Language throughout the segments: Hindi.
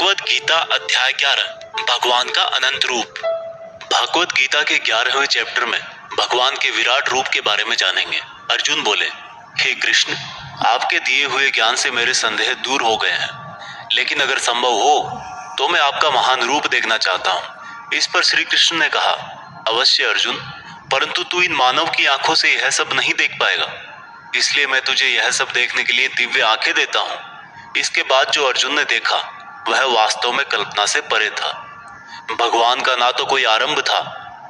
भगवत गीता अध्याय 11 भगवान का अनंत रूप। भगवत गीता के 11वें चैप्टर में भगवान के विराट रूप के बारे में जानेंगे। अर्जुन बोले, हे कृष्ण, आपके दिए हुए ज्ञान से मेरे संदेह दूर हो गए हैं, लेकिन अगर संभव हो तो मैं आपका महान रूप देखना चाहता हूँ। इस पर श्री कृष्ण ने कहा, अवश्य अर्जुन, परंतु तू इन मानव की आंखों से यह सब नहीं देख पाएगा, इसलिए मैं तुझे यह सब देखने के लिए दिव्य आंखें देता हूँ। इसके बाद जो अर्जुन ने देखा वह वास्तव में कल्पना से परे था। भगवान का ना तो कोई आरंभ था,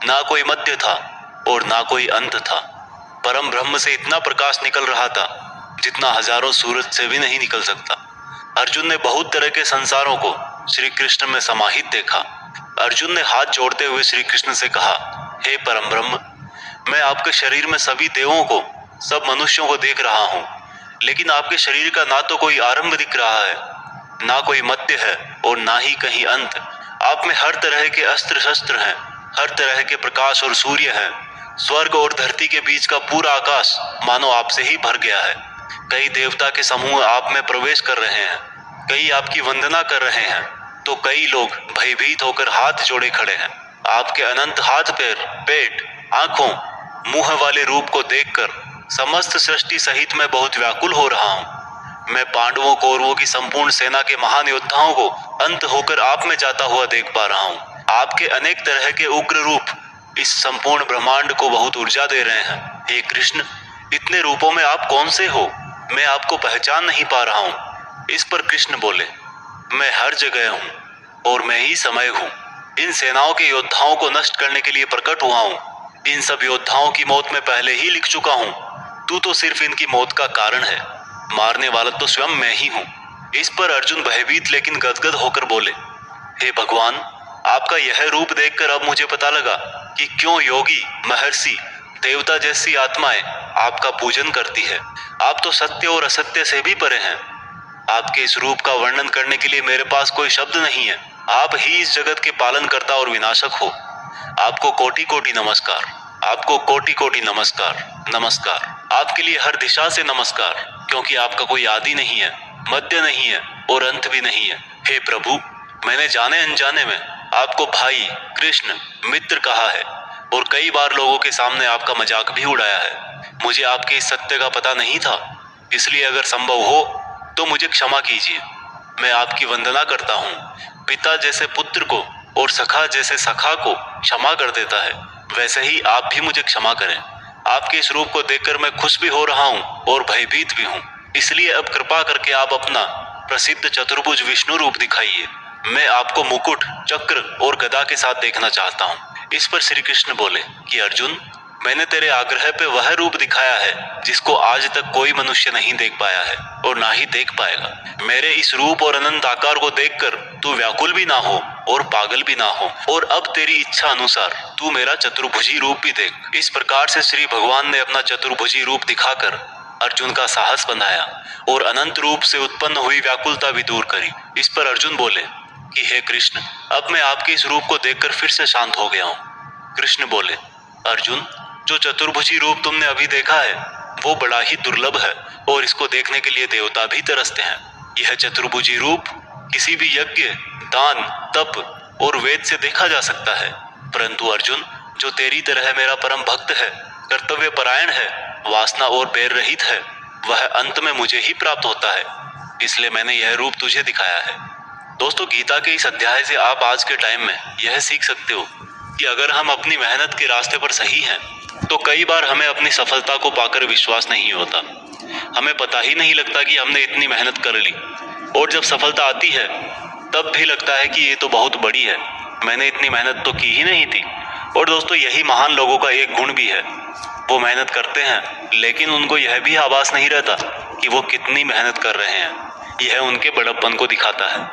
ना कोई मध्य था और ना कोई अंत था। परम ब्रह्म से इतना प्रकाश निकल रहा था जितना हजारों सूरज से भी नहीं निकल सकता। अर्जुन ने बहुत तरह के संसारों को श्री कृष्ण में समाहित देखा। अर्जुन ने हाथ जोड़ते हुए श्री कृष्ण से कहा, हे परम ब्रह्म, मैं आपके शरीर में सभी देवों को, सब मनुष्यों को देख रहा हूँ, लेकिन आपके शरीर का ना तो कोई आरंभ दिख रहा है, ना कोई मध्य है और ना ही कहीं अंत। आप में हर तरह के अस्त्र शस्त्र हैं, हर तरह के प्रकाश और सूर्य हैं। स्वर्ग और धरती के बीच का पूरा आकाश मानो आपसे ही भर गया है। कई देवता के समूह आप में प्रवेश कर रहे हैं, कई आपकी वंदना कर रहे हैं, तो कई लोग भयभीत होकर हाथ जोड़े खड़े हैं। आपके अनंत हाथ पैर, पेट, आंखों, मुंह वाले रूप को देखकर समस्त सृष्टि सहित मैं बहुत व्याकुल हो रहा हूँ। मैं पांडवों कौरवों की संपूर्ण सेना के महान योद्धाओं को अंत होकर आप में जाता हुआ देख पा रहा हूँ। आपके अनेक तरह के उग्र रूप इस संपूर्ण ब्रह्मांड को बहुत ऊर्जा दे रहे हैं। हे कृष्ण, इतने रूपों में आप कौन से हो? मैं आपको पहचान नहीं पा रहा हूँ। इस पर कृष्ण बोले, मैं हर जगह हूँ और मैं ही समय हूँ। इन सेनाओं के योद्धाओं को नष्ट करने के लिए प्रकट हुआ हूँ। इन सब योद्धाओं की मौत मैं पहले ही लिख चुका हूँ। तू तो सिर्फ इनकी मौत का कारण है, मारने वाला तो स्वयं मैं ही हूँ। इस पर अर्जुन भयभीत लेकिन गदगद होकर बोले, हे भगवान, आपका यह रूप देखकर अब मुझे पता लगा कि क्यों योगी, महर्षि, देवता जैसी आत्माएं आपका पूजन करती है। आप तो सत्य और असत्य से भी परे हैं। आपके इस रूप का वर्णन करने के लिए मेरे पास कोई शब्द नहीं है। आप ही इस जगत के पालनकर्ता और विनाशक हो। आपको कोटि कोटि नमस्कार, आपको कोटि कोटि नमस्कार, नमस्कार। आपके लिए हर दिशा से नमस्कार, क्योंकि आपका कोई आदि नहीं है, मध्य नहीं है और अंत भी नहीं है। हे प्रभु, मैंने जाने अनजाने में आपको भाई, कृष्ण, मित्र कहा है और कई बार लोगों के सामने आपका मजाक भी उड़ाया है। मुझे आपके इस सत्य का पता नहीं था, इसलिए अगर संभव हो तो मुझे क्षमा कीजिए। मैं आपकी वंदना करता हूँ। पिता जैसे पुत्र को और सखा जैसे सखा को क्षमा कर देता है, वैसे ही आप भी मुझे क्षमा करें। आपके इस रूप को देखकर मैं खुश भी हो रहा हूँ और भयभीत भी हूँ। इसलिए अब कृपा करके आप अपना प्रसिद्ध चतुर्भुज विष्णु रूप दिखाइए। मैं आपको मुकुट, चक्र और गदा के साथ देखना चाहता हूँ। इस पर श्री कृष्ण बोले कि अर्जुन, मैंने तेरे आग्रह पे वह रूप दिखाया है जिसको आज तक कोई मनुष्य नहीं देख पाया है और ना ही देख पाएगा। मेरे इस रूप और अनंत आकार को देखकर तू व्याकुल भी ना हो और पागल भी ना हो, और अब तेरी इच्छा अनुसार तू मेरा चतुर्भुजी रूप भी देख। इस प्रकार से श्री भगवान ने अपना चतुर्भुजी रूप दिखाकर अर्जुन का साहस बनाया और अनंत रूप से उत्पन्न हुई व्याकुलता भी दूर करी। इस पर अर्जुन बोले कि हे कृष्ण, अब मैं आपके इस रूप को देखकर फिर से शांत हो गया हूँ। कृष्ण बोले, अर्जुन, जो चतुर्भुजी रूप तुमने अभी देखा है वो बड़ा ही दुर्लभ है और इसको देखने के लिए देवता भी तरसते हैं। यह चतुर्भुजी रूप किसी भी यज्ञ, दान, तप और वेद से देखा जा सकता है, परंतु अर्जुन, जो तेरी तरह मेरा परम भक्त है, कर्तव्य परायण है, वासना और बैर रहित है, वह अंत में मुझे ही प्राप्त होता है। इसलिए मैंने यह रूप तुझे दिखाया है। दोस्तों, गीता के इस अध्याय से आप आज के टाइम में यह सीख सकते हो कि अगर हम अपनी मेहनत के रास्ते पर सही हैं तो कई बार हमें अपनी सफलता को पाकर विश्वास नहीं होता। हमें पता ही नहीं लगता कि हमने इतनी मेहनत कर ली, और जब सफलता आती है तब भी लगता है कि ये तो बहुत बड़ी है, मैंने इतनी मेहनत तो की ही नहीं थी। और दोस्तों, यही महान लोगों का एक गुण भी है, वो मेहनत करते हैं लेकिन उनको यह भी आभास नहीं रहता कि वो कितनी मेहनत कर रहे हैं। यह उनके बड़प्पन को दिखाता है।